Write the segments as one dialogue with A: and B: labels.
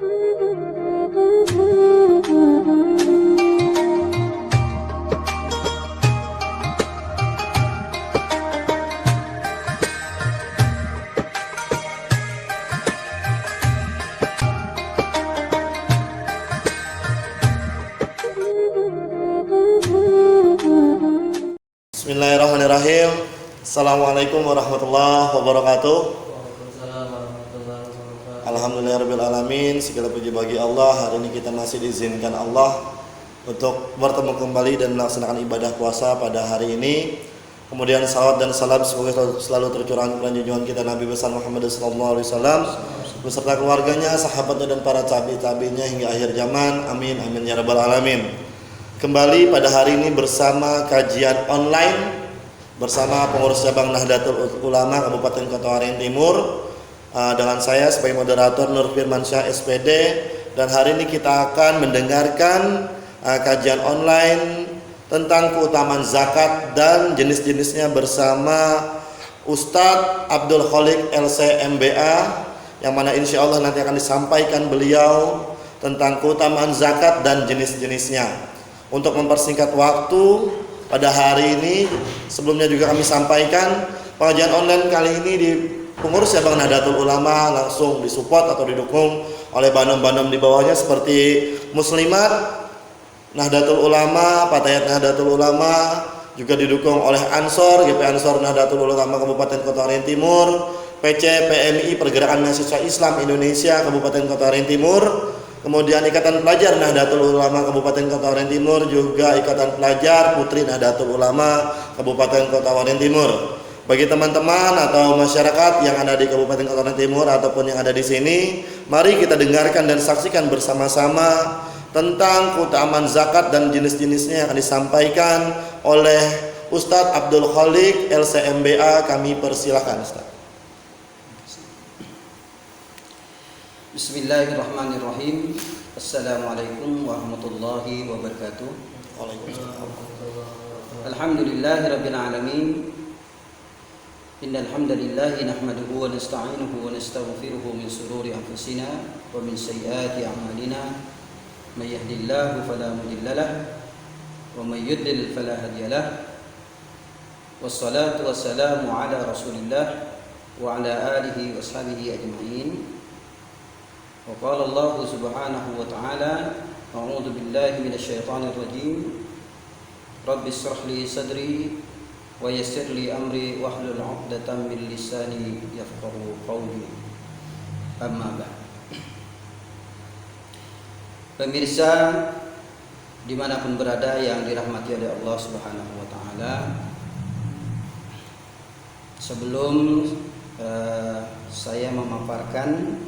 A: Bismillahirrahmanirrahim. Assalamualaikum warahmatullahi wabarakatuh. Alhamdulillahirrabbilalamin. Segala puji bagi Allah. Hari ini kita masih diizinkan Allah untuk bertemu kembali dan melaksanakan ibadah puasa pada hari ini. Kemudian salawat dan salam semoga selalu tercurahkan kepada junjungan kita Nabi besar Muhammad SAW beserta keluarganya, sahabatnya dan para tabi-tabinya hingga akhir zaman. Amin amin ya rabbal alamin. Kembali pada hari ini bersama kajian online bersama pengurus cabang Nahdlatul Ulama Kabupaten Kota Waringin Timur dengan saya sebagai moderator Nur Firmansyah SPD, dan hari ini kita akan mendengarkan kajian online tentang keutamaan zakat dan jenis-jenisnya bersama Ustadz Abdul Khalik LC MBA, yang mana insya Allah nanti akan disampaikan beliau tentang keutamaan zakat dan jenis-jenisnya. Untuk mempersingkat waktu pada hari ini, sebelumnya juga kami sampaikan pengajian online kali ini di pengurus cabang Nahdlatul Ulama langsung disupport atau didukung oleh bandom-bandom di bawahnya seperti Muslimat Nahdlatul Ulama, Fatayat Nahdlatul Ulama, juga didukung oleh Ansor, GP Ansor Nahdlatul Ulama Kabupaten Kota Waringin Timur, PC PMI Pergerakan Mahasiswa Islam Indonesia Kabupaten Kota Waringin Timur, kemudian Ikatan Pelajar Nahdlatul Ulama Kabupaten Kota Waringin Timur, juga Ikatan Pelajar Putri Nahdlatul Ulama Kabupaten Kota Waringin Timur. Bagi teman-teman atau masyarakat yang ada di Kabupaten Kota Waringin Timur ataupun yang ada di sini, mari kita dengarkan dan saksikan bersama-sama tentang keutamaan zakat dan jenis-jenisnya yang akan disampaikan oleh Ustadz Abdul Khalik LCMBA. Kami persilahkan Ustadz.
B: Bismillahirrahmanirrahim. Assalamualaikum warahmatullahi wabarakatuh.
A: Waalaikumsalam.
B: Alhamdulillahirabbil alamin. Innal hamdalillah nahmaduhu wa nasta'inuhu wa nastaghfiruhu min shururi anfusina wa min sayyiati a'malina. May yahdihillahu fala mudilla lahu wa may yudlil fala hadiya lahu. Wassalatu wassalamu ala Rasulillah wa ala alihi washabihi ajma'in. وقال الله سبحانه وتعالى أعوذ بالله من الشيطان الرجيم رب اشرح لي صدري ويسر لي أمري واحلل عقدة من لساني يفقهوا قولي أما بعد. Pemirsa dimanapun berada yang dirahmati oleh Allah Subhanahu wa Ta'ala, sebelum saya memaparkan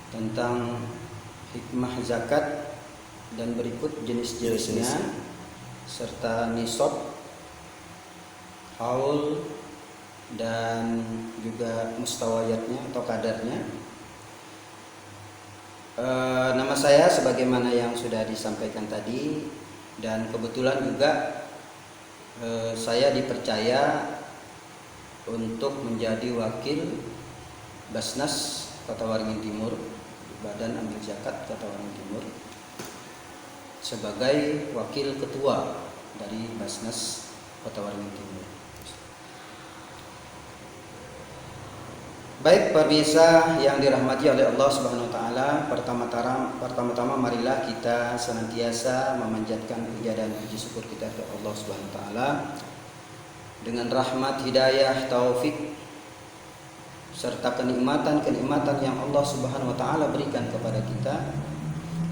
B: tentang hikmah zakat dan berikut jenis-jenisnya serta nisab, haul dan juga mustawayatnya atau kadarnya. Nama saya sebagaimana yang sudah disampaikan tadi, dan kebetulan juga saya dipercaya untuk menjadi wakil Basnas Kota Waringin Timur, Badan Amil Zakat Kota Waringin Timur, sebagai wakil ketua dari Basnas Kota Waringin Timur. Baik pemirsa yang dirahmati oleh Allah Subhanahu wa Ta'ala, pertama-tama marilah kita senantiasa memanjatkan puja dan puji syukur kita kepada Allah Subhanahu wa Ta'ala dengan rahmat, hidayah, taufik serta kenikmatan-kenikmatan yang Allah Subhanahu wa Ta'ala berikan kepada kita.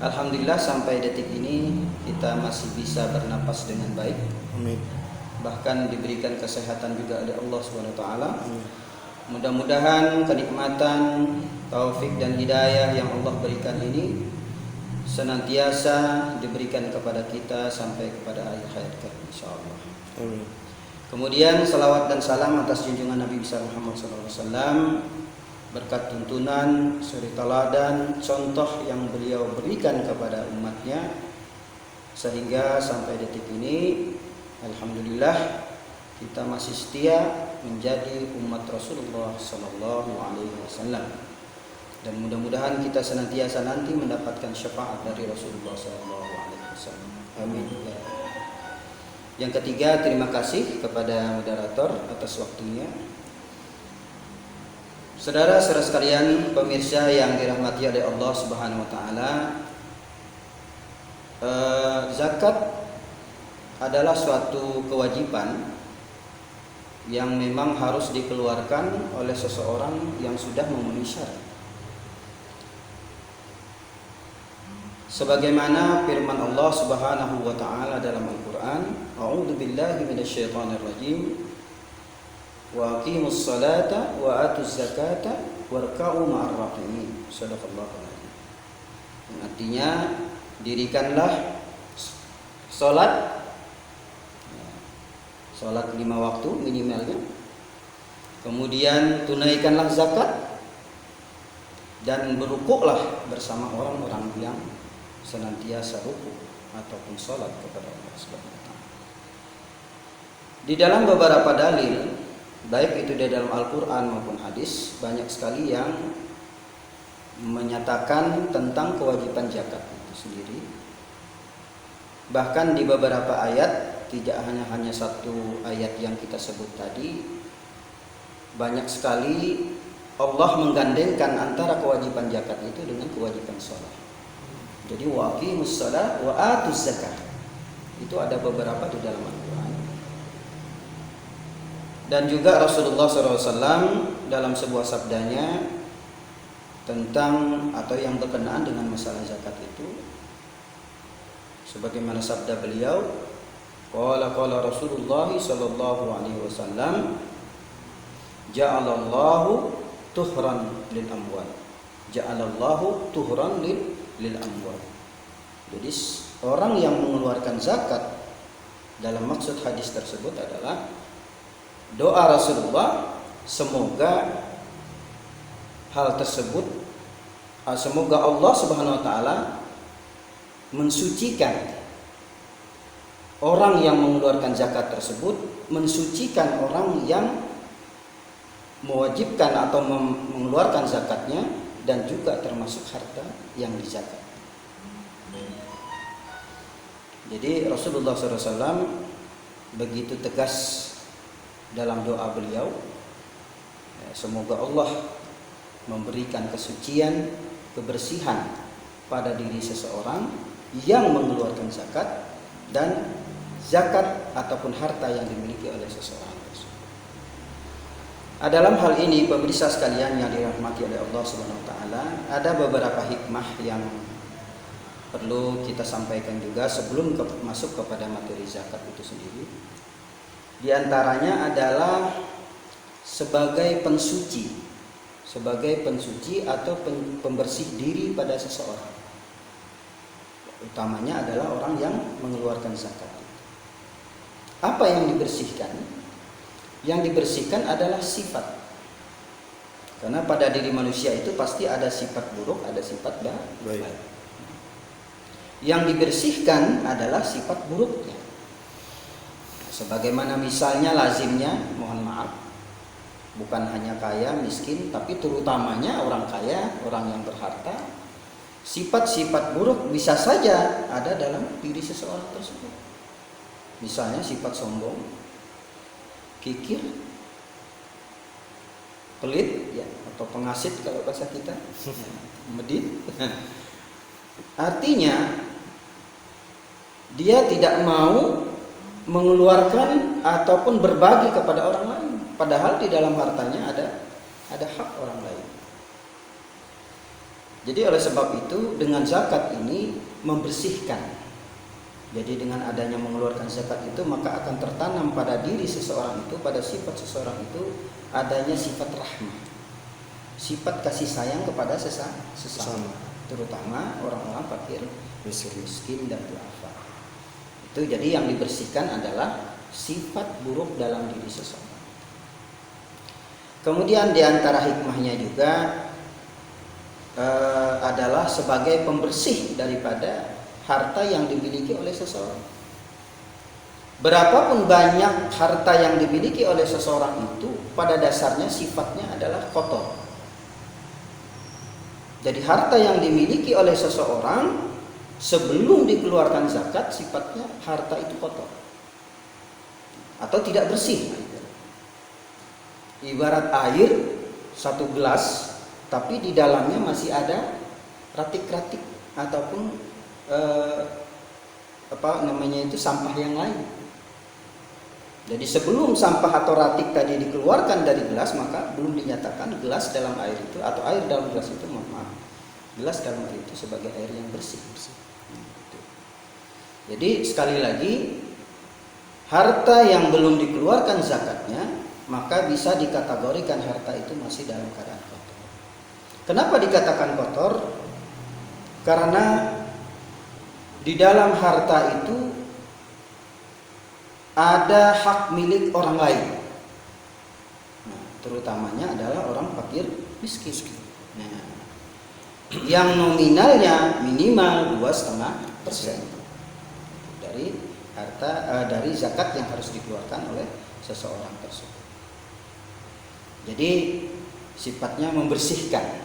B: Alhamdulillah sampai detik ini kita masih bisa bernapas dengan baik.
A: Amin.
B: Bahkan diberikan kesehatan juga oleh Allah Subhanahu wa Ta'ala. Mudah-mudahan kenikmatan, taufik dan hidayah yang Allah berikan ini senantiasa diberikan kepada kita sampai kepada akhir hayat kita, insyaallah.
A: Amin.
B: Kemudian salawat dan salam atas junjungan Nabi besar Muhammad SAW, berkat tuntunan, suri teladan, contoh yang beliau berikan kepada umatnya, sehingga sampai detik ini alhamdulillah kita masih setia menjadi umat Rasulullah SAW. Dan mudah-mudahan kita senantiasa nanti mendapatkan syafaat dari Rasulullah SAW. Amin. Yang ketiga, terima kasih kepada moderator atas waktunya. Saudara-saudara sekalian, pemirsa yang dirahmati oleh Allah Subhanahu wa taala, zakat adalah suatu kewajiban yang memang harus dikeluarkan oleh seseorang yang sudah memenuhi syarat. Sebagaimana firman Allah Subhanahu wa taala dalam Al-Qur'an, A'udzu billahi minasyaitonir rajim. Wa aqimus salata wa atuz zakata warka'u ma'ar rahimin. Shadaqallahul azim. Yang artinya, dirikanlah salat 5 waktu minimalnya. Kemudian tunaikanlah zakat dan berukuklah bersama orang-orang yang senantiasa rukuk ataupun salat kepada Allah Subhanahu wa taala. Di dalam beberapa dalil, baik itu di dalam Al-Qur'an maupun hadis, banyak sekali yang menyatakan tentang kewajiban zakat itu sendiri. Bahkan di beberapa ayat, tidak hanya satu ayat yang kita sebut tadi, banyak sekali Allah menggandengkan antara kewajiban zakat itu dengan kewajiban sholat. Jadi wa aqimus shalah wa atuz zakah. Itu ada beberapa di dalam Al-Qur'an. Dan juga Rasulullah SAW dalam sebuah sabdanya tentang atau yang berkenaan dengan masalah zakat itu, sebagaimana sabda beliau, qala Rasulullah sallallahu alaihi wasallam, ja'alallahu tuhran lil amwal. Ja'alallahu tuhran lil amwal. Jadi orang yang mengeluarkan zakat, dalam maksud hadis tersebut adalah doa Rasulullah, semoga hal tersebut, semoga Allah Subhanahu wa taala mensucikan orang yang mengeluarkan zakat tersebut, mensucikan orang yang mewajibkan atau mengeluarkan zakatnya, dan juga termasuk harta yang dizakat. Jadi Rasulullah SAW begitu tegas dalam doa beliau, semoga Allah memberikan kesucian, kebersihan pada diri seseorang yang mengeluarkan zakat dan zakat ataupun harta yang dimiliki oleh seseorang tersebut. Dalam hal ini, pemirsa sekalian yang dirahmati oleh Allah Subhanahu wa taala, ada beberapa hikmah yang perlu kita sampaikan juga sebelum masuk kepada materi zakat itu sendiri. Di antaranya adalah sebagai pensuci atau pembersih diri pada seseorang. Utamanya adalah orang yang mengeluarkan zakat. Apa yang dibersihkan? Yang dibersihkan adalah sifat. Karena pada diri manusia itu pasti ada sifat buruk, ada sifat baik. Yang dibersihkan adalah sifat buruknya. Sebagaimana misalnya lazimnya, mohon maaf, bukan hanya kaya, miskin, tapi terutamanya orang kaya, orang yang berharta, sifat-sifat buruk bisa saja ada dalam diri seseorang tersebut. Misalnya sifat sombong, kikir, pelit, ya, atau pengasit kalau bahasa kita, medit. Artinya dia tidak mau mengeluarkan ataupun berbagi kepada orang lain, padahal di dalam hartanya ada hak orang lain. Jadi oleh sebab itu dengan zakat ini membersihkan. Jadi dengan adanya mengeluarkan zakat itu, maka akan tertanam pada diri seseorang itu, pada sifat seseorang itu, adanya sifat rahmah, sifat kasih sayang kepada sesama, terutama orang-orang fakir, miskin dan duafa. Itu jadi yang dibersihkan adalah sifat buruk dalam diri seseorang. Kemudian di antara hikmahnya juga adalah sebagai pembersih daripada harta yang dimiliki oleh seseorang. Berapapun banyak harta yang dimiliki oleh seseorang itu, pada dasarnya sifatnya adalah kotor. Jadi harta yang dimiliki oleh seseorang sebelum dikeluarkan zakat sifatnya harta itu kotor atau tidak bersih. Ibarat air satu gelas tapi di dalamnya masih ada ratik-ratik ataupun sampah yang lain. Jadi sebelum sampah atau ratik tadi dikeluarkan dari gelas, maka belum dinyatakan gelas dalam air itu atau air dalam gelas itu, gelas dalam air itu sebagai air yang bersih. Jadi sekali lagi, harta yang belum dikeluarkan zakatnya, maka bisa dikategorikan harta itu masih dalam keadaan kotor. Kenapa dikatakan kotor? Karena di dalam harta itu ada hak milik orang lain. Nah, terutamanya adalah orang fakir miskin. Nah, yang nominalnya minimal 2,5% dari harta dari zakat yang harus dikeluarkan oleh seseorang tersebut. Jadi sifatnya membersihkan.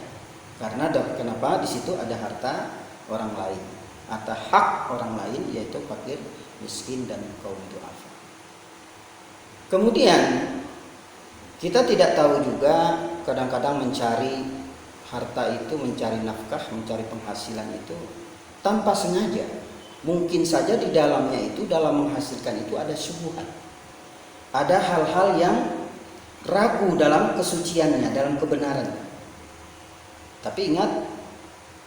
B: Karena kenapa di situ ada harta orang lain atau hak orang lain, yaitu fakir, miskin dan kaum du'afa. Kemudian kita tidak tahu juga, kadang-kadang mencari harta itu, mencari nafkah, mencari penghasilan itu tanpa sengaja. Mungkin saja di dalamnya itu, dalam menghasilkan itu ada syubhat. Ada hal-hal yang ragu dalam kesuciannya, dalam kebenarannya. Tapi ingat,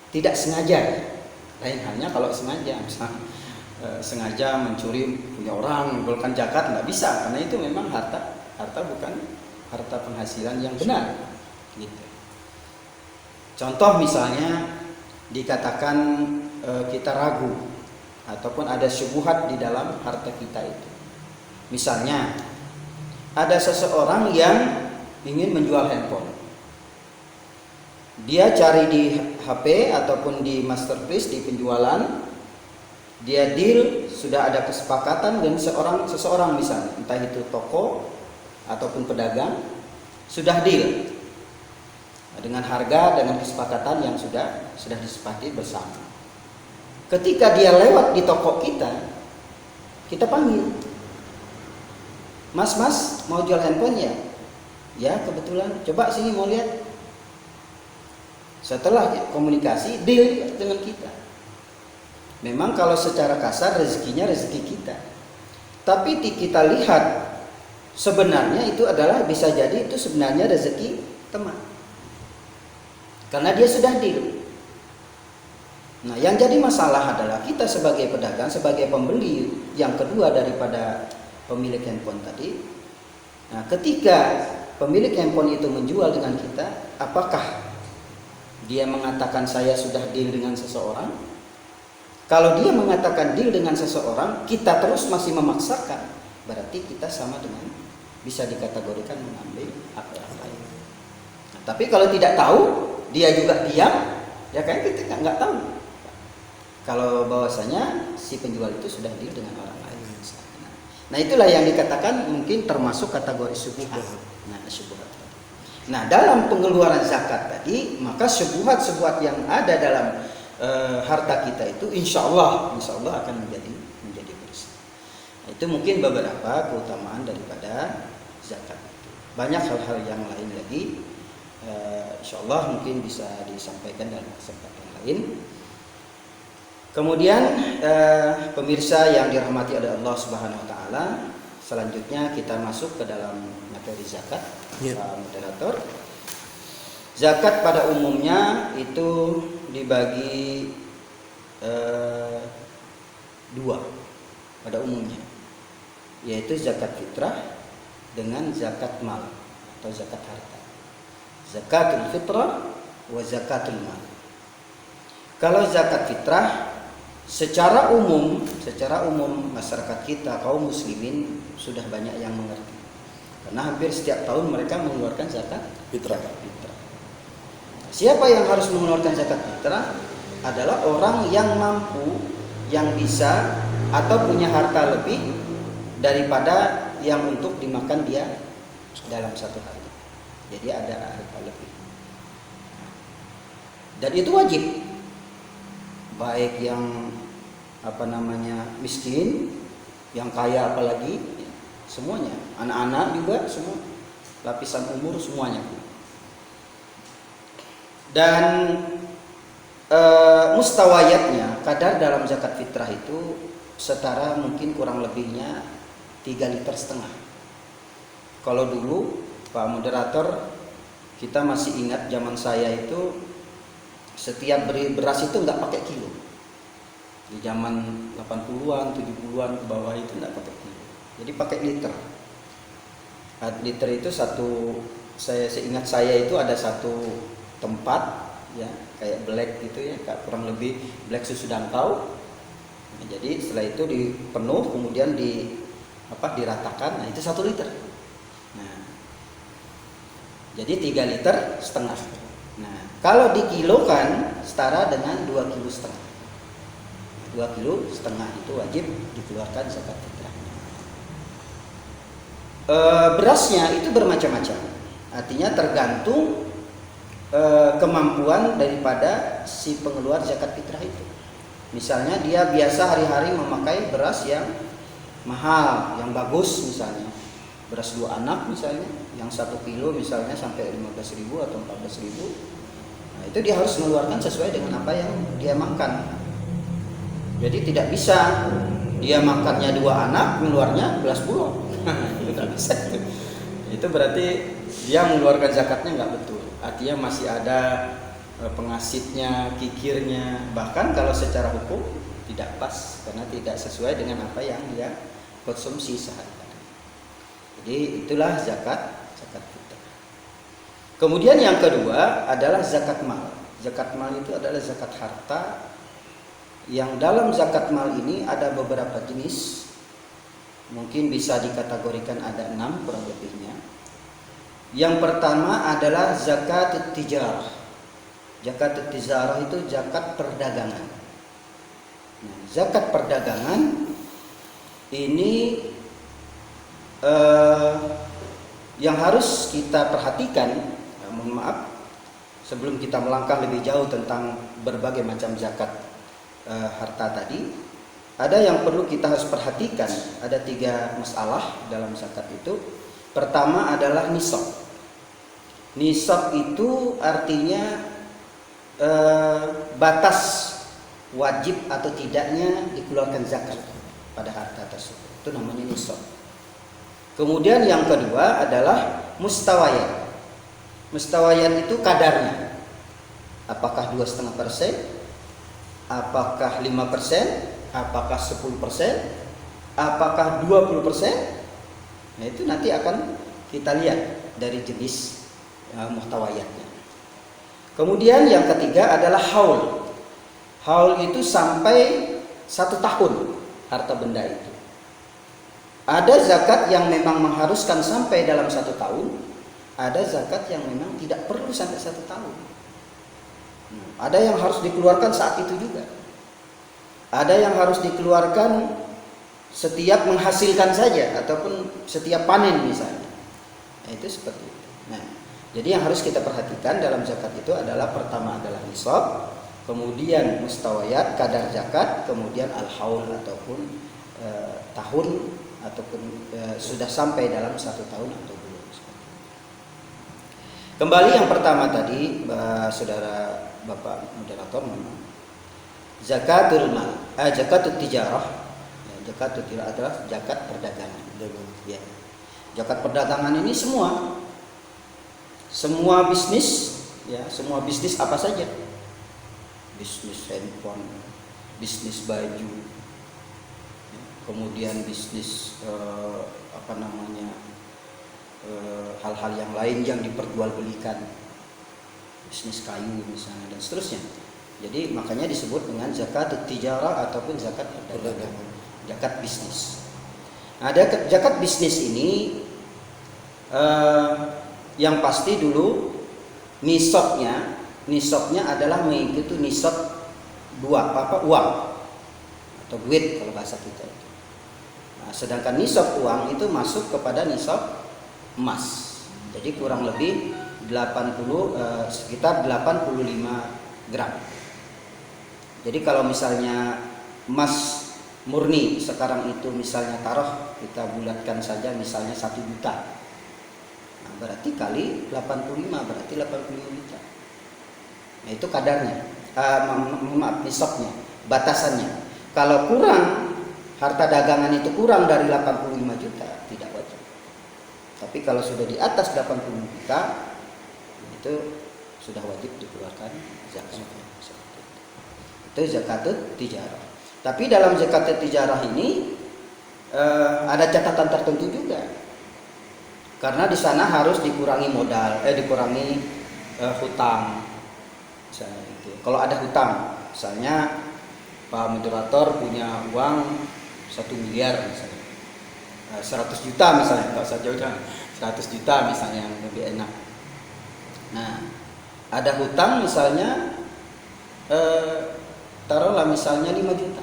B: tidak sengaja. Lain halnya kalau sengaja, misalnya sengaja mencuri punya orang, mengumpulkan zakat, nggak bisa, karena itu memang harta bukan harta penghasilan yang benar. Gitu. Contoh misalnya dikatakan kita ragu ataupun ada syubhat di dalam harta kita itu. Misalnya ada seseorang yang ingin menjual handphone. Dia cari di HP ataupun di marketplace, di penjualan, dia deal, sudah ada kesepakatan dengan seseorang misalnya, entah itu toko ataupun pedagang, sudah deal dengan harga, dengan kesepakatan yang sudah disepakati bersama. Ketika dia lewat di toko kita panggil, Mas, mau jual handphone ya? Ya, kebetulan, coba sini mau lihat. Setelah komunikasi, deal dengan kita. Memang kalau secara kasar rezekinya rezeki kita. Tapi kita lihat sebenarnya itu adalah, bisa jadi itu sebenarnya rezeki teman. Karena dia sudah deal. Nah, yang jadi masalah adalah kita sebagai pedagang, sebagai pembeli yang kedua daripada pemilik handphone tadi. Nah, ketika pemilik handphone itu menjual dengan kita, apakah dia mengatakan saya sudah deal dengan seseorang? Kalau dia mengatakan deal dengan seseorang, kita terus masih memaksakan, berarti kita sama dengan, bisa dikategorikan mengambil hak orang lain. Nah, tapi kalau tidak tahu, dia juga diam, ya kan kita nggak tahu. Kalau bahwasanya si penjual itu sudah deal dengan orang lain. Nah, itulah yang dikatakan mungkin termasuk kategori syubhat. Nah, syubhat. Nah, dalam pengeluaran zakat tadi, maka syubhat-syubhat yang ada dalam harta kita itu insya Allah akan menjadi bersih. Nah, itu mungkin beberapa keutamaan daripada zakat itu. Banyak hal-hal yang lain lagi, insya Allah mungkin bisa disampaikan dalam kesempatan lain. Kemudian pemirsa yang dirahmati oleh Allah Subhanahu wa taala, selanjutnya kita masuk ke dalam materi zakat. Moderator. Zakat pada umumnya itu dibagi dua pada umumnya, yaitu zakat fitrah dengan zakat mal atau zakat harta. Zakatul fitrah wa zakatul mal. Kalau zakat fitrah secara umum masyarakat kita kaum muslimin sudah banyak yang mengerti. Karena hampir setiap tahun mereka mengeluarkan zakat fitrah. Siapa yang harus mengeluarkan zakat fitrah? Adalah orang yang mampu, yang bisa atau punya harta lebih daripada yang untuk dimakan dia dalam satu hari. Jadi ada harta lebih. Dan itu wajib, baik yang miskin, yang kaya apalagi, semuanya, anak-anak juga semua, lapisan umur semuanya. Dan mustawayatnya, kadar dalam zakat fitrah itu setara mungkin kurang lebihnya 3,5 liter. Kalau dulu Pak Moderator, kita masih ingat zaman saya itu setiap beri beras itu nggak pakai kilo. Di zaman 80-an, 70-an ke bawah itu nggak pakai kilo, jadi pakai liter. Liter itu seingat saya itu ada satu tempat ya, kayak black gitu ya, kurang lebih black susu dangkal. Nah, jadi setelah itu dipenuh, kemudian diratakan, nah itu 1 liter. Nah, jadi 3,5 liter. Nah, kalau dikilokan setara dengan 2,5 kilo. 2,5 kilo itu wajib dikeluarkan zakat fitrah. Berasnya itu bermacam-macam, artinya tergantung kemampuan daripada si pengeluar zakat fitrah itu. Misalnya dia biasa hari-hari memakai beras yang mahal, yang bagus, misalnya beras 2 anak misalnya, yang 1 kilo misalnya sampai 15.000 atau 14.000. Nah, itu dia harus mengeluarkan sesuai dengan apa yang dia makan. Jadi tidak bisa dia makannya 2 anak, mengeluarnya belas bulog. Itu tidak bisa. Itu berarti dia mengeluarkan zakatnya nggak betul. Artinya masih ada pengasitnya, kikirnya. Bahkan kalau secara hukum tidak pas, karena tidak sesuai dengan apa yang dia konsumsi sehari-hari. Jadi itulah zakat fitrah. Kemudian yang kedua adalah zakat mal. Zakat mal itu adalah zakat harta, yang dalam zakat mal ini ada beberapa jenis. Mungkin bisa dikategorikan ada 6 kurang lebihnya. Yang pertama adalah zakat tijarah. Zakat tijarah itu zakat perdagangan. Nah, zakat perdagangan ini yang harus kita perhatikan. Mohon maaf, sebelum kita melangkah lebih jauh tentang berbagai macam zakat harta tadi, ada yang perlu kita harus perhatikan. Ada 3 masalah dalam zakat itu. Pertama adalah nisab. Nisab itu artinya batas wajib atau tidaknya dikeluarkan zakat pada harta tersebut. Itu namanya nisab. Kemudian yang kedua adalah mustawayat. Mustawayat itu kadarnya. Apakah 2,5%? Apakah 5%? Apakah 10%? Apakah 20%? Nah, itu nanti akan kita lihat dari jenis muhtawayatnya. Kemudian yang ketiga adalah haul. Haul itu sampai 1 tahun harta benda itu. Ada zakat yang memang mengharuskan sampai dalam 1 tahun. Ada zakat yang memang tidak perlu sampai 1 tahun. Ada yang harus dikeluarkan saat itu juga. Ada yang harus dikeluarkan setiap menghasilkan saja, ataupun setiap panen misalnya. Nah, itu seperti itu. Nah, jadi yang harus kita perhatikan dalam zakat itu adalah pertama adalah nisab, kemudian mustawayat, kadar zakat, kemudian al-haul ataupun tahun, ataupun sudah sampai dalam 1 tahun atau belum. Kembali yang pertama tadi, saudara Bapak Moderator, zakatul mal, zakatul tijarah. Zakat itu adalah zakat perdagangan. Ya. Zakat perdagangan ini semua bisnis, ya, semua bisnis apa saja. Bisnis handphone, bisnis baju, ya, kemudian bisnis hal-hal yang lain yang diperjualbelikan, bisnis kayu misalnya dan seterusnya. Jadi makanya disebut dengan zakat tijarah ataupun zakat perdagangan. Zakat bisnis. Nah, zakat bisnis ini yang pasti dulu nisabnya adalah mengikuti nisab uang atau duit kalau bahasa kita itu. Nah, sedangkan nisab uang itu masuk kepada nisab emas. Jadi kurang lebih sekitar 85 gram. Jadi kalau misalnya emas murni sekarang itu misalnya taruh kita bulatkan saja misalnya 1 juta. Nah, berarti kali 85 berarti 85 juta. Nah, itu kadarnya. Maaf, nisabnya, batasannya. Kalau kurang harta dagangan itu kurang dari 85 juta tidak wajib. Tapi kalau sudah di atas 80 juta itu sudah wajib dikeluarkan zakat. Itu zakatut tijarah. Tapi dalam zakatut tijarah ini ada catatan tertentu juga. Karena di sana harus dikurangi modal, dikurangi hutang. Misalnya itu. Kalau ada hutang, misalnya Pak moderator punya uang 1 miliar misalnya. 100 juta misalnya, enggak usah jauh-jauh. 100 juta misalnya yang lebih enak. Nah, ada hutang misalnya taruhlah misalnya 5 juta.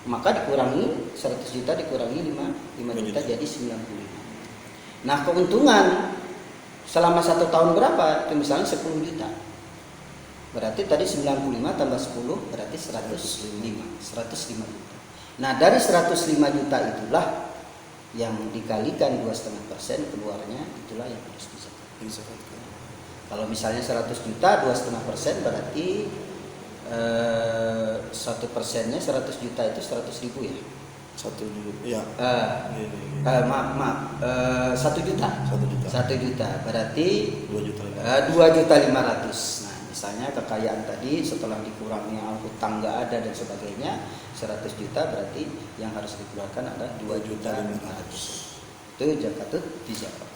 B: Maka dikurangi 100 juta dikurangi 5 juta jadi 95. Nah, keuntungan selama 1 tahun berapa? Itu misalnya 10 juta. Berarti tadi 95 tambah 10 berarti 105 juta. Nah, dari 105 juta itulah yang dikalikan 2,5% keluarnya itulah yang harus dizakatkan. Kalau misalnya 100 juta 2,5% berarti 1%-nya 100 juta itu 100.000 ya.
A: 1 juta. Ya.
B: 1 juta. 1 juta berarti 2.500.000. Nah, misalnya kekayaan tadi setelah dikurangi hutang nggak ada dan sebagainya 100 juta berarti yang harus dikeluarkan ada 2.500.000. Itu zakatut tijarah.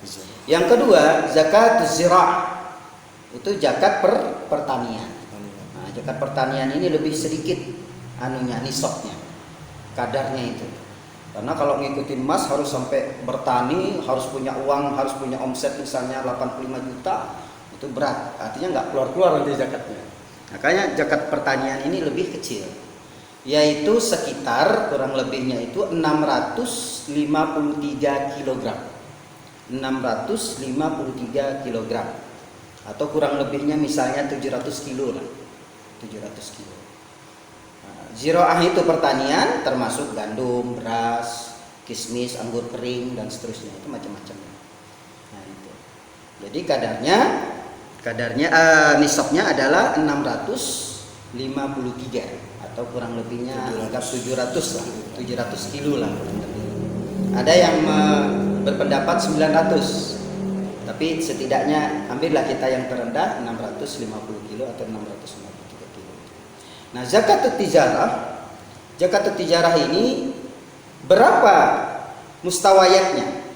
B: Yang kedua zakatuz zira'ah. Itu zakat pertanian. Nah, zakat pertanian ini lebih sedikit nisabnya, kadarnya itu. Karena kalau ngikutin emas harus sampai bertani, harus punya uang, harus punya omset misalnya 85 juta, itu berat. Artinya nggak keluar-keluar nanti zakatnya. Makanya zakat pertanian ini lebih kecil, yaitu sekitar kurang lebihnya itu 653 kg. 653 kg. Atau kurang lebihnya misalnya 700 kilo lah. 700 kilo. Nah, ziraah itu pertanian termasuk gandum, beras, kismis, anggur kering dan seterusnya, itu macam-macam. Nah, itu. Jadi kadarnya nisabnya adalah 653 atau kurang lebihnya anggap 700 lah, 700 kilo lah. Ada yang berpendapat 900. Tapi setidaknya ambillah kita yang terendah 650 kilo atau 653 kilo. Nah, zakatut tijarah ini berapa mustawayatnya?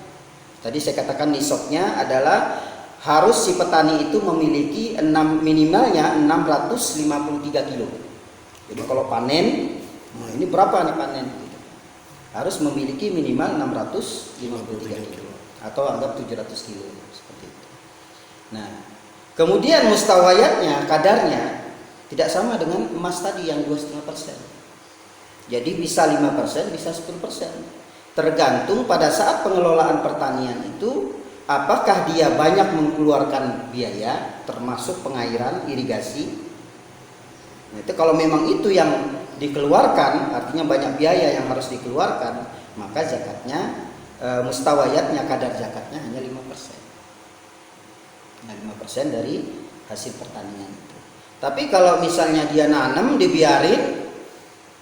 B: Tadi saya katakan nisabnya adalah harus si petani itu memiliki minimalnya 653 kilo. Jadi kalau panen, nah ini berapa nih panen? Harus memiliki minimal 653 kilo atau anggap 700 kilo seperti itu. Nah, kemudian mustawayatnya, kadarnya tidak sama dengan emas tadi yang 2,5%. Jadi bisa 5%, bisa 10%. Tergantung pada saat pengelolaan pertanian itu apakah dia banyak mengeluarkan biaya termasuk pengairan, irigasi. Nah, itu kalau memang itu yang dikeluarkan, artinya banyak biaya yang harus dikeluarkan, maka zakatnya mustawayatnya, kadar zakatnya hanya 5%. Nah, 5% dari hasil pertanian itu. Tapi kalau misalnya dia nanam, dibiarin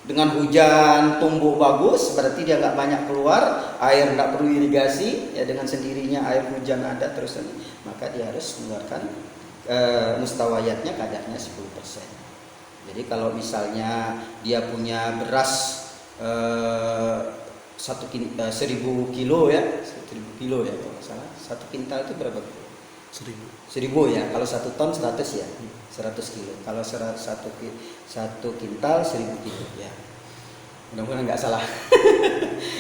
B: dengan hujan, tumbuh bagus, berarti dia nggak banyak keluar, air nggak perlu irigasi, ya dengan sendirinya air hujan ada terus, maka dia harus mengeluarkan mustawayatnya kadarnya 10%. Jadi kalau misalnya dia punya beras 1000 kilo ya, 1000 kilo ya kalau salah. 1 kintal itu berapa kilo? 1000 ya. Kalau 1 ton 100 ya. 100 kilo. Kalau 1 kintal 1000 kilo ya. Mudah-mudahan nggak salah.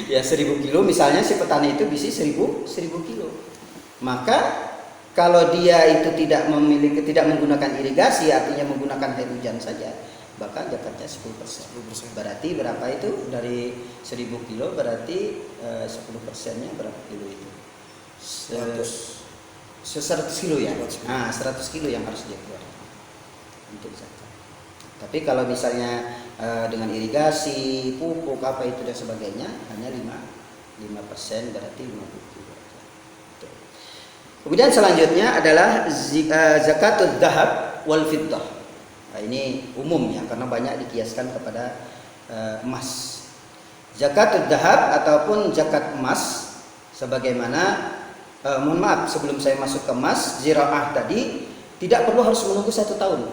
B: Ya 1000 kilo misalnya si petani itu bisa 1000 kilo. Maka kalau dia itu tidak menggunakan irigasi, artinya menggunakan air hujan saja, bahkan zakatnya 10%. Berarti berapa itu? Dari 1000 kilo berarti 10%-nya berapa kilo itu? 100 kilo ya. Nah, 100 kilo yang harus dia keluarkan. untuk zakat. Tapi kalau misalnya dengan irigasi, pupuk apa itu dan sebagainya hanya 5% berarti 50 kilo. Kemudian selanjutnya adalah zakatul dzahab wal fiddah. Nah, ini umumnya karena banyak dikiaskan kepada emas. Zakatul dzahab ataupun zakat emas sebagaimana mohon maaf sebelum saya masuk ke emas, ziraah tadi tidak perlu harus menunggu 1 tahun,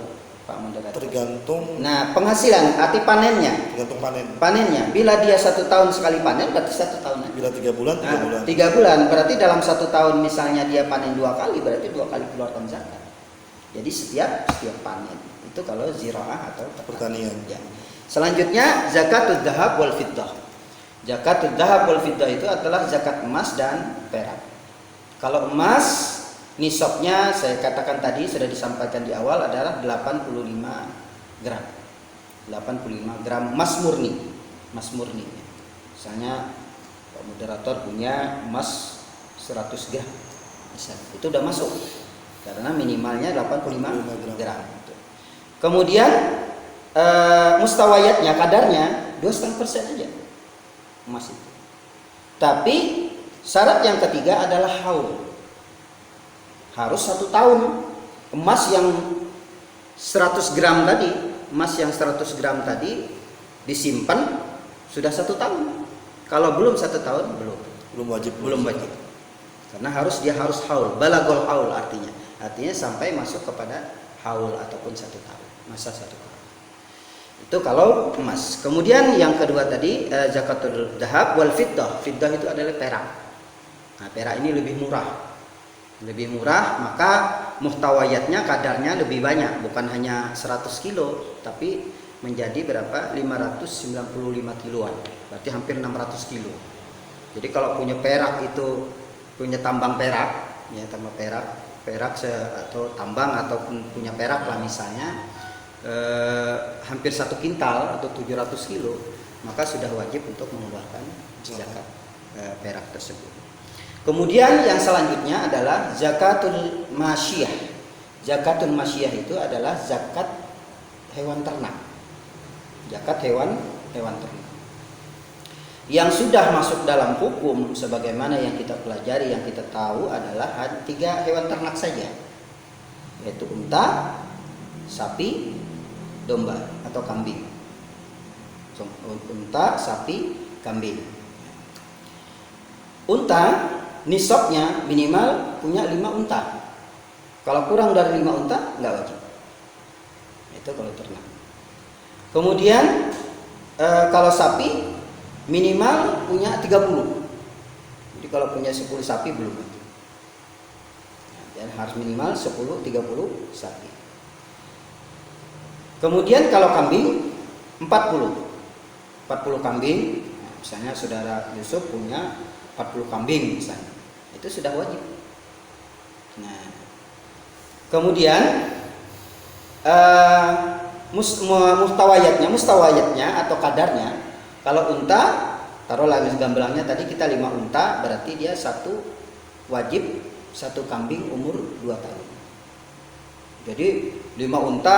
B: Pak Moderator.
A: Tergantung.
B: Nah, penghasilan, arti panennya.
A: Tergantung panen.
B: Panennya, bila dia 1 tahun sekali panen, berarti 1 tahun.
A: Bila 3 bulan, 3 bulan.
B: 3 bulan, berarti dalam 1 tahun misalnya dia panen 2 kali, berarti 2 kali keluarkan zakat. Jadi setiap panen. Itu kalau ziraah atau
A: Pertanian.
B: Ya. Selanjutnya zakatul dzahab wal fiddah. Zakatul dzahab wal fiddah itu adalah zakat emas dan perak. Kalau emas nisabnya saya katakan tadi sudah disampaikan di awal adalah 85 gram. 85 gram emas murni. Emas murni. Misalnya Pak Moderator punya emas 100 gram. Misalnya, itu udah masuk. Karena minimalnya 85 gram. Kemudian mustawayatnya kadarnya 2,5% aja emas itu. Tapi syarat yang ketiga adalah haul. Harus 1 tahun. Emas yang 100 gram tadi, emas yang 100 gram tadi disimpan sudah 1 tahun. Kalau belum 1 tahun belum wajib. Karena dia harus haul, balagol haul artinya sampai masuk kepada haul ataupun 1 tahun, masa 1 tahun. Itu kalau emas. Kemudian yang kedua tadi zakatul dzahab wal fiddah. Fiddah itu adalah perak. Nah, perak ini lebih murah, maka muhtawayatnya kadarnya lebih banyak, bukan hanya 100 kilo tapi menjadi berapa? 595 kiloan. Berarti hampir 600 kilo. Jadi kalau punya perak itu punya tambang perak, ya tambang perak atau tambang ataupun punya perak lah misalnya hampir 1 kintal atau 700 kilo, maka sudah wajib untuk mengeluarkan zakat perak tersebut. Kemudian yang selanjutnya adalah zakatul masyiyah. Zakatul masyiyah itu adalah zakat hewan ternak. Zakat hewan ternak. Yang sudah masuk dalam hukum sebagaimana yang kita pelajari, yang kita tahu adalah 3 hewan ternak saja. Yaitu unta, sapi, domba atau kambing. Unta, sapi, kambing. Unta nisabnya minimal punya 5 unta. Kalau kurang dari 5 unta nggak wajib. Itu kalau ternak. Kemudian kalau sapi minimal punya 30. Jadi kalau punya 10 sapi belum wajib. Dan harus minimal 10-30 sapi. Kemudian kalau kambing 40 kambing. Misalnya saudara Yusuf punya 40 kambing misalnya, itu sudah wajib. Nah, kemudian mustawayatnya atau kadarnya, kalau unta, taruhlah gamblangnya tadi kita 5 unta, berarti dia wajib 1 kambing umur 2 tahun. Jadi 5 unta,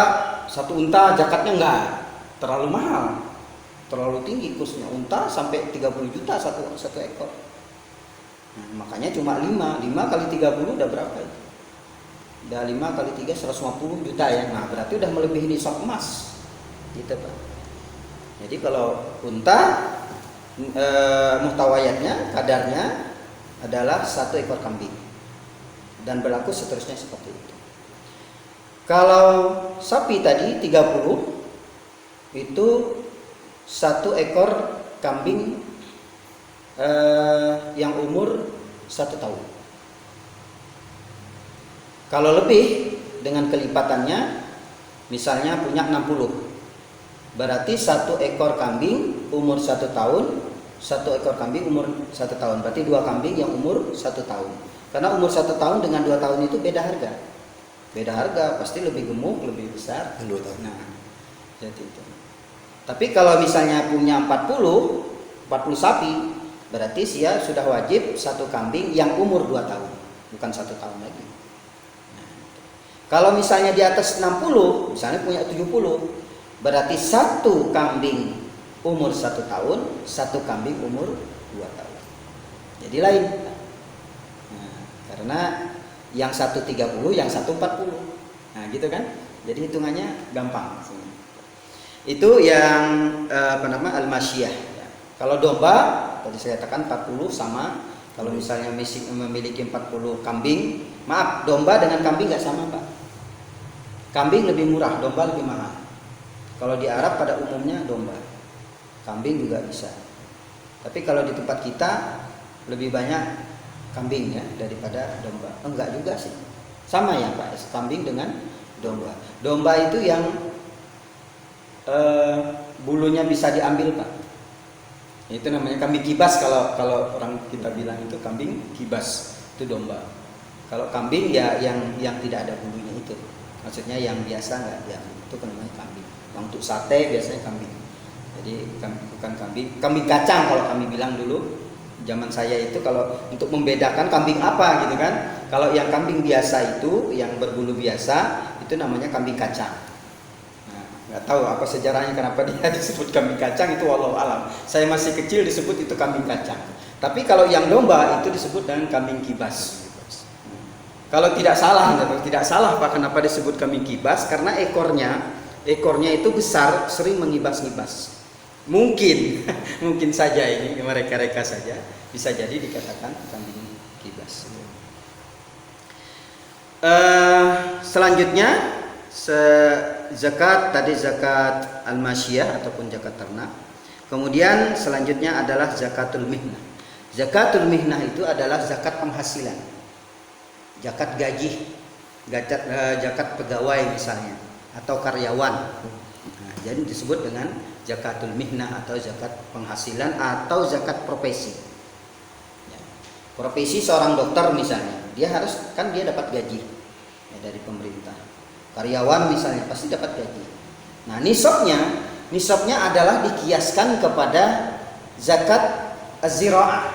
B: 1 unta zakatnya enggak terlalu mahal, terlalu tinggi kursnya. Unta sampai 30 juta satu ekor. Nah, makanya cuma 5 kali 30 udah berapa itu? Udah 5 kali 3 150 juta ya. Nah, berarti udah melebihi nisab emas. Gitu, Pak. Jadi kalau unta muhtawayatnya, kadarnya adalah 1 ekor kambing. Dan berlaku seterusnya seperti itu. Kalau sapi tadi 30 itu 1 ekor kambing yang umur 1 tahun. Kalau lebih dengan kelipatannya, misalnya punya 60, berarti 1 ekor kambing umur 1 tahun, 1 ekor kambing umur 1 tahun, berarti 2 kambing yang umur 1 tahun. Karena umur 1 tahun dengan 2 tahun itu beda harga, pasti lebih gemuk, lebih besar.
A: 2 tahun.
B: Nah, jadi itu. Tapi kalau misalnya punya 40 sapi, berarti dia sudah wajib 1 kambing yang umur 2 tahun, bukan 1 tahun lagi. Nah, Kalau misalnya di atas 60, misalnya punya 70, berarti satu kambing umur 1 tahun, satu kambing umur 2 tahun. Jadi lain. Nah, karena yang satu 30, yang satu 40. Nah, gitu kan? Jadi hitungannya gampang. Itu yang al-masyiyah. Kalau domba, tadi saya katakan 40 sama. Kalau misalnya memiliki 40 kambing, maaf, domba dengan kambing nggak sama, Pak. Kambing lebih murah, domba lebih mahal. Kalau di Arab pada umumnya domba, kambing juga bisa. Tapi kalau di tempat kita lebih banyak kambing ya daripada domba. Enggak juga sih, sama ya Pak, kambing dengan domba. Domba itu yang bulunya bisa diambil, Pak. Itu namanya kambing kibas, kalau orang kita bilang itu kambing kibas, itu domba. Kalau kambing ya yang tidak ada bulunya itu, maksudnya yang biasa nggak diambil, itu namanya kambing. Yang untuk sate biasanya kambing. Jadi bukan kambing kacang kalau kami bilang dulu. Zaman saya itu kalau untuk membedakan kambing apa gitu kan. Kalau yang kambing biasa itu, yang berbulu biasa, itu namanya kambing kacang. Nah, nggak tahu apa sejarahnya kenapa dia disebut kambing kacang, itu wallahu alam. Saya masih kecil disebut itu kambing kacang. Tapi kalau yang domba itu disebut dengan kambing kibas. Kalau tidak salah Pak, kenapa disebut kambing kibas? Karena ekornya itu besar, sering mengibas-ngibas. Mungkin saja ini mereka saja bisa jadi dikatakan kambing kibas. Selanjutnya zakat, tadi zakat al-masyiyah ataupun zakat ternak. Kemudian selanjutnya adalah zakatul mihnah. Zakatul mihnah itu adalah zakat penghasilan, zakat gaji, zakat pegawai misalnya atau karyawan. Nah, jadi disebut dengan zakatul mihnah atau zakat penghasilan atau zakat profesi. Ya. Profesi seorang dokter misalnya, dia dapat gaji ya, dari pemerintah. Karyawan misalnya pasti dapat gaji. Nah, nisabnya adalah dikiaskan kepada zakat az-ziraah,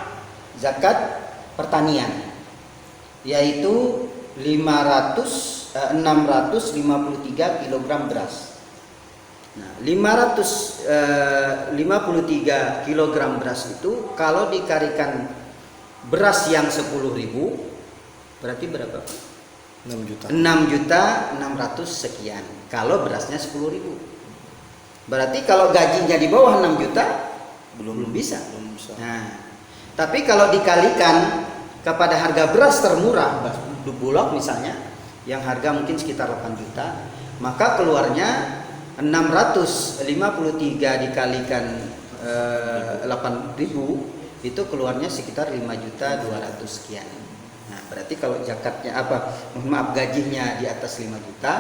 B: zakat pertanian, yaitu 653 kg beras. Nah, 553 kg beras itu kalau dikalikan beras yang 10.000 berarti berapa?
A: 6 juta.
B: 6.600.000 sekian. Kalau berasnya 10.000. Berarti kalau gajinya di bawah 6 juta belum bisa. Nah, tapi kalau dikalikan kepada harga beras termurah, Bulog misalnya, yang harga mungkin sekitar 8 juta, maka keluarnya 653 dikalikan 8.000 itu keluarnya sekitar 5.200.000 sekian. Nah, berarti kalau zakatnya gajinya di atas 5 juta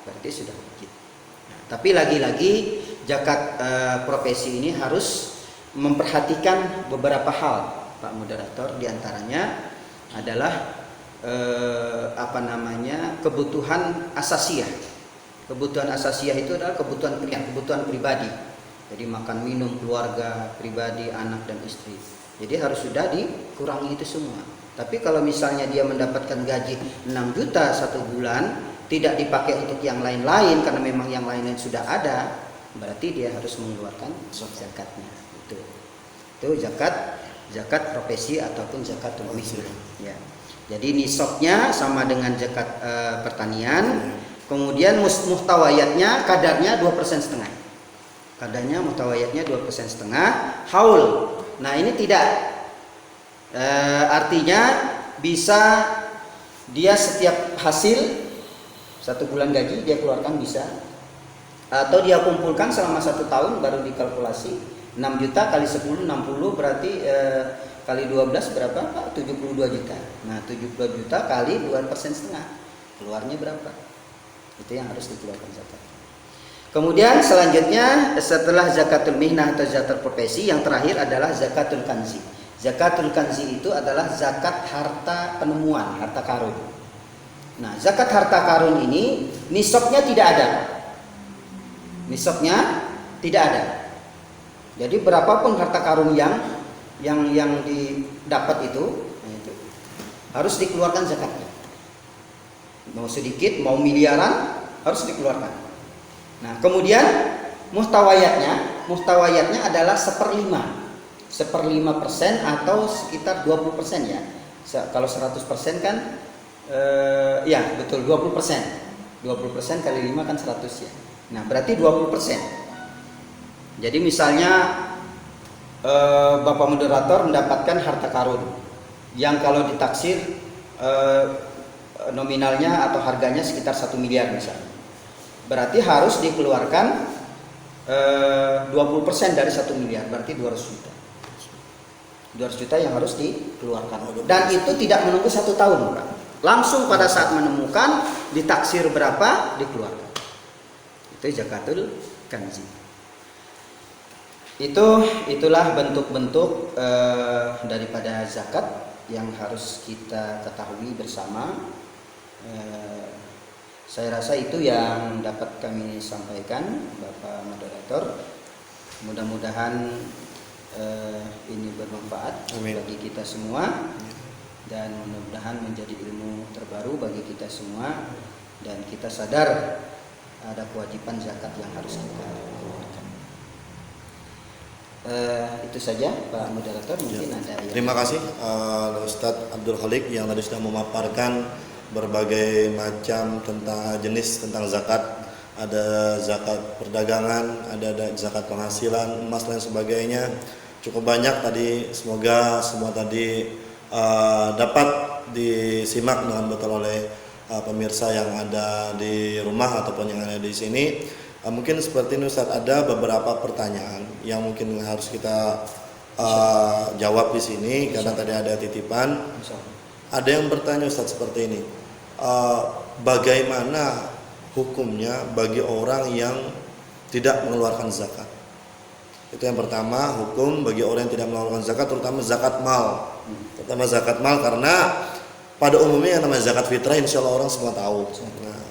B: berarti sudah wajib. Nah, tapi lagi-lagi zakat profesi ini harus memperhatikan beberapa hal, Pak Moderator, diantaranya adalah kebutuhan asasiyah. Kebutuhan asasiyah itu adalah kebutuhan pribadi. Jadi makan minum keluarga, pribadi, anak dan istri. Jadi harus sudah dikurangi itu semua. Tapi kalau misalnya dia mendapatkan gaji 6 juta 1 bulan, tidak dipakai untuk yang lain-lain karena memang yang lain-lain sudah ada, berarti dia harus mengeluarkan zakatnya. Itu zakat profesi ataupun zakatul mihnah. Ya. Jadi nisabnya sama dengan zakat pertanian. Kemudian muhtawayatnya kadarnya 2,5%. Kadarnya muhtawayatnya 2,5%. Haul. Nah, ini tidak artinya bisa dia setiap hasil 1 bulan gaji dia keluarkan bisa, atau dia kumpulkan selama 1 tahun baru dikalkulasi 6 juta kali 10 60 berarti kali 12 berapa Pak? 72 juta. Nah, 72 juta kali 2,5%, keluarnya berapa? Itu yang harus dikeluarkan zakat. Kemudian selanjutnya setelah zakatul mihnah atau zakat profesi, yang terakhir adalah zakatul kanzi. Zakatul kanzi itu adalah zakat harta penemuan, harta karun. Nah, zakat harta karun ini nisabnya tidak ada. Nisabnya tidak ada. Jadi berapapun harta karun yang didapat itu harus dikeluarkan zakatnya. mau sedikit, mau miliaran harus dikeluarkan. Nah, kemudian muhtawayatnya adalah 1/5% atau sekitar 20% ya. Kalau 100% kan ya betul 20%. 20% kali 5 kan 100 ya. Nah, berarti 20%. Jadi misalnya Bapak moderator mendapatkan harta karun yang kalau ditaksir nominalnya atau harganya sekitar 1 miliar misalnya. Berarti harus dikeluarkan 20% dari 1 miliar, berarti 200 juta. 200 juta yang harus dikeluarkan. Dan itu tidak menunggu 1 tahun, Pak. Langsung pada saat menemukan ditaksir berapa dikeluarkan. Itu zakatul kanzi. Itulah bentuk-bentuk daripada zakat yang harus kita ketahui bersama. Saya rasa itu yang dapat kami sampaikan, Bapak moderator. Mudah-mudahan ini bermanfaat bagi kita semua, dan mudah-mudahan menjadi ilmu terbaru bagi kita semua, dan kita sadar ada kewajiban zakat yang harus kita keluarkan. Itu saja Pak moderator, mungkin ada yang...
A: Terima kasih Ustadz Abdul Khalik yang tadi sudah memaparkan berbagai macam tentang zakat. Ada zakat perdagangan, ada zakat penghasilan, emas dan sebagainya. Cukup banyak tadi, semoga semua tadi dapat disimak dengan betul oleh pemirsa yang ada di rumah ataupun yang ada di sini. Mungkin seperti ini Ustadz, ada beberapa pertanyaan yang mungkin harus kita jawab di sini karena tadi ada titipan. Ada yang bertanya Ustadz seperti ini, bagaimana hukumnya bagi orang yang tidak mengeluarkan zakat? Itu yang pertama, hukum bagi orang yang tidak mengeluarkan zakat, terutama zakat mal. Terutama zakat mal, karena pada umumnya yang namanya zakat fitrah insya Allah orang semua tahu. Nah,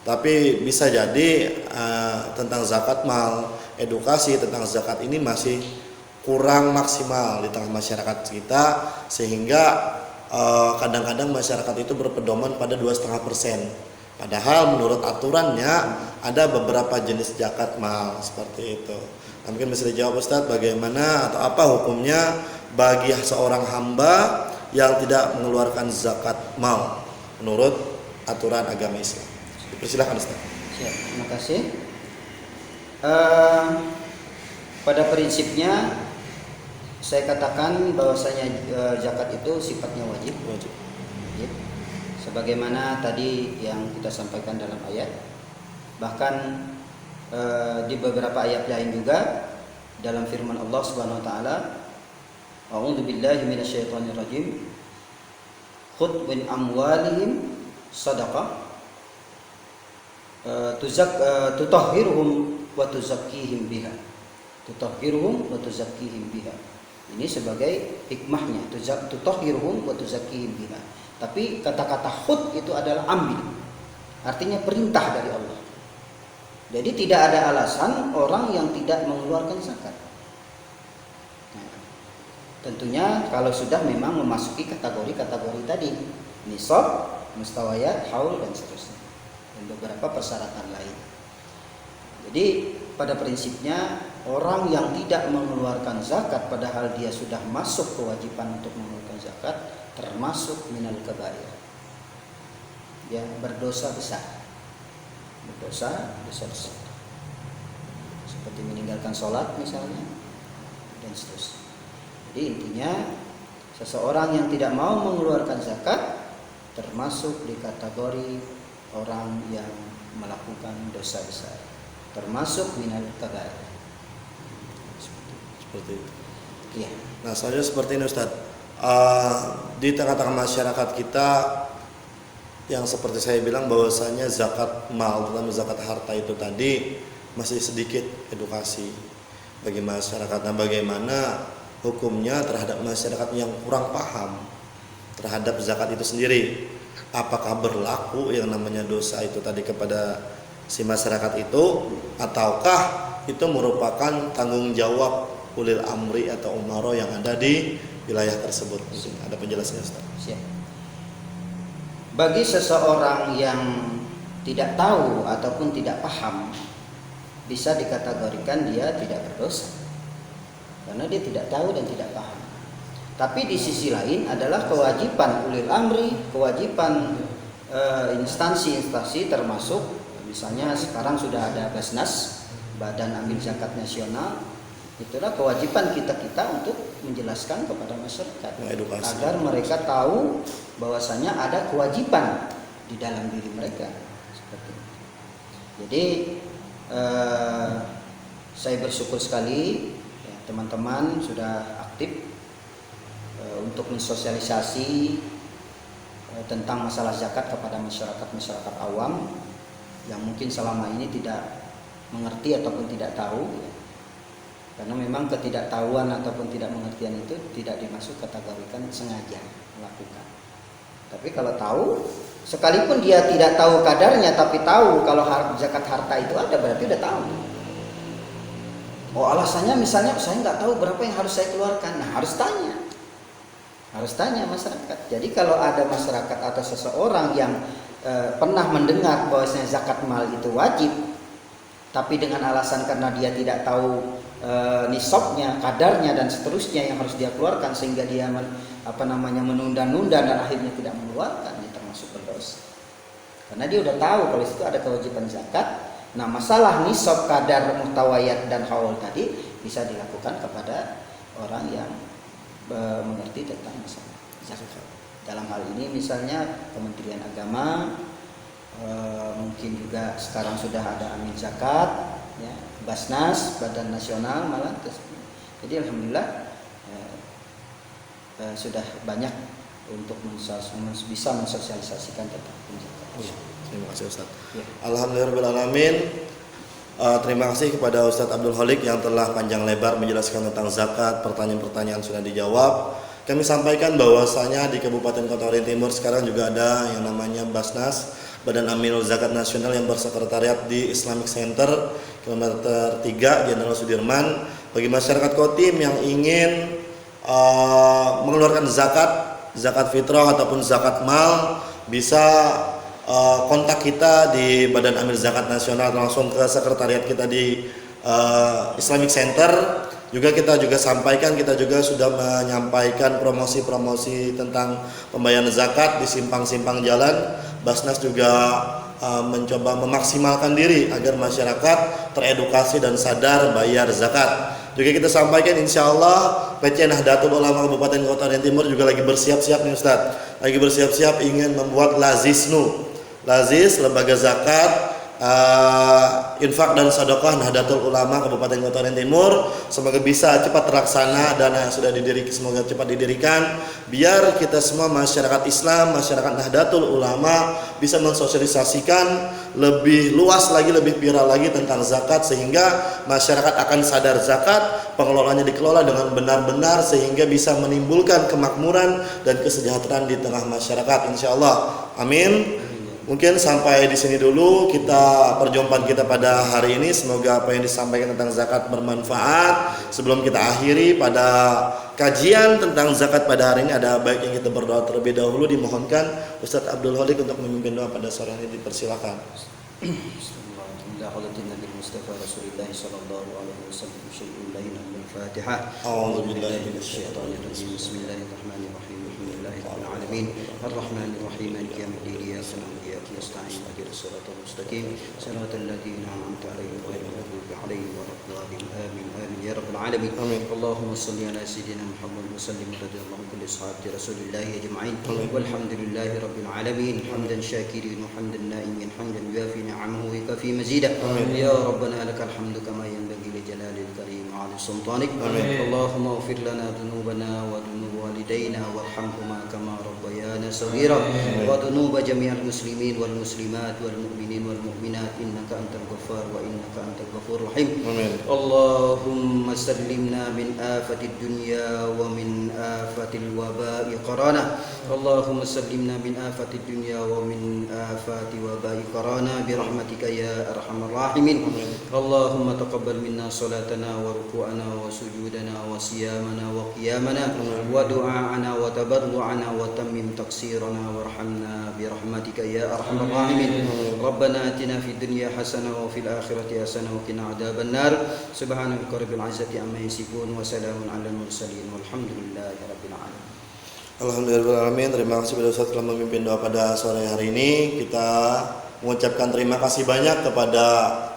A: tapi bisa jadi tentang zakat mal, edukasi tentang zakat ini masih kurang maksimal di tengah masyarakat kita, sehingga kadang-kadang masyarakat itu berpedoman pada 2,5%. Padahal menurut aturannya ada beberapa jenis zakat mal seperti itu. Nah, mungkin bisa dijawab Ustadz, bagaimana atau apa hukumnya bagi seorang hamba yang tidak mengeluarkan zakat mal menurut aturan agama Islam. Dipersilakan Ustadz.
B: Siap, terima kasih. Pada prinsipnya saya katakan bahwasanya zakat itu sifatnya wajib. Sebagaimana tadi yang kita sampaikan dalam ayat, bahkan di beberapa ayat lain juga dalam firman Allah Subhanahu wa taala, a'udzu billahi minasyaitonir rajim, khudh min amwalihim shadaqah tutahhiruhum wa tuzakkihim biha. Tutahhiruhum wa tuzakkihim biha. Ini sebagai hikmahnya, tutahhiruhum wa tuzakkihim biha. Tapi kata-kata khud itu adalah ambil, artinya perintah dari Allah. Jadi tidak ada alasan orang yang tidak mengeluarkan zakat. Nah, tentunya kalau sudah memang memasuki kategori-kategori tadi, nisab, mustawayat, haul dan seterusnya, dan beberapa persyaratan lain. Jadi pada prinsipnya orang yang tidak mengeluarkan zakat padahal dia sudah masuk kewajiban untuk mengeluarkan zakat termasuk minal kabair, ya, berdosa besar, berdosa besar, seperti meninggalkan sholat misalnya dan seterusnya. Jadi intinya seseorang yang tidak mau mengeluarkan zakat termasuk di kategori orang yang melakukan dosa besar, termasuk minal kabair.
A: Seperti itu.
B: Iya.
A: Nah, soalnya seperti ini Ustadz. Di tengah-tengah masyarakat kita yang seperti saya bilang bahwasanya zakat mal, terutama zakat harta itu tadi masih sedikit edukasi bagi masyarakat. Nah, bagaimana hukumnya terhadap masyarakat yang kurang paham terhadap zakat itu sendiri? Apakah berlaku yang namanya dosa itu tadi kepada si masyarakat itu, ataukah itu merupakan tanggung jawab ulil amri atau umaro yang ada di wilayah tersebut? Ada penjelasannya Ustaz?
B: Siap. bagi seseorang yang tidak tahu ataupun tidak paham, bisa dikategorikan dia tidak berdosa karena dia tidak tahu dan tidak paham. Tapi di sisi lain adalah kewajiban ulil amri, kewajiban instansi-instansi, termasuk misalnya sekarang sudah ada Basnas, Badan Amil Zakat Nasional. Itulah kewajiban kita untuk menjelaskan kepada masyarakat agar mereka tahu bahwasanya ada kewajiban di dalam diri mereka. Seperti itu. Jadi saya bersyukur sekali ya, teman-teman sudah aktif untuk mensosialisasi tentang masalah zakat kepada masyarakat awam yang mungkin selama ini tidak mengerti ataupun tidak tahu ya. Karena memang ketidaktahuan ataupun tidak mengertian itu tidak dimasuk kategorikan sengaja melakukan. Tapi kalau tahu, sekalipun dia tidak tahu kadarnya tapi tahu kalau zakat harta itu ada, berarti udah tahu. Oh, alasannya misalnya saya nggak tahu berapa yang harus saya keluarkan. Nah, harus tanya masyarakat. Jadi kalau ada masyarakat atau seseorang yang pernah mendengar bahwasanya zakat mal itu wajib, tapi dengan alasan karena dia tidak tahu nisabnya, kadarnya dan seterusnya yang harus dia keluarkan, sehingga dia menunda-nunda dan akhirnya tidak mengeluarkan, dia termasuk berdosa. Karena dia udah tahu kalau itu ada kewajiban zakat. Nah, masalah nisab, kadar, muhtawayat dan haul tadi bisa dilakukan kepada orang yang mengerti tentang masalah zakat. Dalam hal ini misalnya Kementerian Agama, mungkin juga sekarang sudah ada Amin Zakat, ya, Basnas, Badan Nasional malah. Jadi alhamdulillah sudah banyak untuk bisa mensosialisasikan tentang zakat.
A: Terima kasih Ustaz.
B: Ya.
A: Alhamdulillahirrahmanirrahim. Terima kasih kepada Ustadz Abdul Khalik yang telah panjang lebar menjelaskan tentang zakat. Pertanyaan-pertanyaan sudah dijawab. Kami sampaikan bahwasanya di Kabupaten Kota Waringin Timur sekarang juga ada yang namanya Basnas, Badan Amil Zakat Nasional, yang bersekretariat di Islamic Center kilometer 3 Jenderal Sudirman. Bagi masyarakat Kotim yang ingin mengeluarkan zakat fitrah ataupun zakat mal, bisa kontak kita di Badan Amil Zakat Nasional, langsung ke sekretariat kita di Islamic Center. Kita juga sampaikan, kita juga sudah menyampaikan promosi-promosi tentang pembayaran zakat di simpang-simpang jalan. Basnas juga mencoba memaksimalkan diri agar masyarakat teredukasi dan sadar bayar zakat. Juga kita sampaikan, insya Allah PC Nahdlatul Ulama Kabupaten Kota Waringin Timur juga lagi bersiap-siap nih Ustadz, lagi bersiap-siap ingin membuat Lazis, lembaga zakat, infak dan sedekah Nahdlatul Ulama Kabupaten Kota Waringin Timur. Semoga bisa cepat terlaksana, dana yang sudah semoga cepat didirikan, biar kita semua masyarakat Islam, masyarakat Nahdlatul Ulama bisa mensosialisasikan lebih luas lagi, lebih viral lagi tentang zakat, sehingga masyarakat akan sadar zakat, pengelolaannya dikelola dengan benar-benar sehingga bisa menimbulkan kemakmuran dan kesejahteraan di tengah masyarakat, insyaallah. Amin. Mungkin sampai di sini dulu perjumpaan kita pada hari ini. Semoga apa yang disampaikan tentang zakat bermanfaat. Sebelum kita akhiri pada kajian tentang zakat pada hari ini, ada baiknya kita berdoa terlebih dahulu. Dimohonkan Ustadz Abdul Khalik untuk memimpin doa pada sore ini, dipersilakan.
B: Bismillahirrahmanirrahim. نستعين اهدنا الصراط المستقيم صراط الذين انعمت عليهم غير المغضوب عليهم ولا الضالين امين امين يا رب العالمين. اللهم صل على سيدنا محمد وسلم رضي الله عن كل صحابه رسول الله اجمعين والحمد لله رب العالمين. حمدا شاكرين وحمدا نائمين حمدا يوافي نعمه ويكفي مزيدا. يا ربنا لك الحمد كما ينبغي لجلال الكريم وعلى سلطانك. اللهم اغفر لنا ذنوبنا وذنوب والدينا وارحمهما كما ربيانا صغيرا وذنوب جميع المسلمين والمسلمات والمؤمنين والمؤمنات إنك أنت الغفار وإنك أنت الغفور الرحيم. اللهم سلمنا من آفة الدنيا ومن آفة الوباء قرانا. اللهم سلمنا من آفة الدنيا ومن آفات وباء قرانا برحمتك يا أرحم الراحمين. اللهم تقبل منا صلاتنا وركوعنا وسجودنا وصيامنا وقيامنا ودعاءنا دعاءنا وتبرعنا وتمم تقصيرنا وارحمنا برحمتك يا أرحم الراحمين ربنا آتنا في الدنيا حسنة وفي الآخرة حسنة وقنا عذاب النار سبحانك رب العزة عما يصفون وسلام على المرسلين والحمد لله رب العالمين.
A: Alhamdulillahirrahmanirrahim. Terima kasih kepada Ustaz telah memimpin doa pada sore hari ini. Kita mengucapkan terima kasih banyak kepada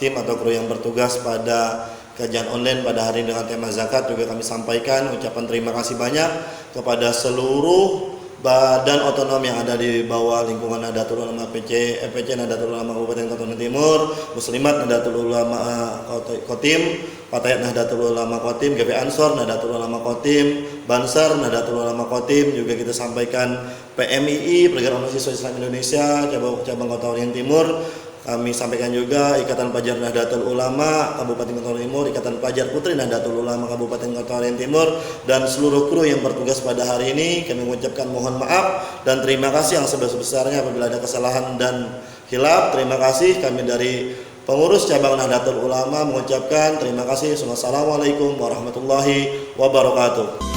A: tim atau kru yang bertugas pada kajian online pada hari ini dengan tema zakat. Juga kami sampaikan ucapan terima kasih banyak kepada seluruh badan otonom yang ada di bawah lingkungan Nahdlatul Ulama EPC Nahdlatul Ulama Kabupaten Kota Timur, Muslimat Nahdlatul Ulama Kotim, Fatayat Nahdlatul Ulama Kotim, GP Ansor Nahdlatul Ulama Kotim, Bansar Nahdlatul Ulama Kotim. Juga kita sampaikan PMII Pergerakan Mahasiswa Islam Indonesia cabang Kota Orion Timur. Kami sampaikan juga Ikatan Pelajar Nahdlatul Ulama Kabupaten Kota Orion Timur, Ikatan Pelajar Putri Nahdlatul Ulama Kabupaten Kota Orion Timur, dan seluruh kru yang bertugas pada hari ini. Kami mengucapkan mohon maaf dan terima kasih yang sebesar-besarnya apabila ada kesalahan dan khilaf. Terima kasih kami dari pengurus cabang Nahdlatul Ulama mengucapkan terima kasih. Wassalamualaikum warahmatullahi wabarakatuh.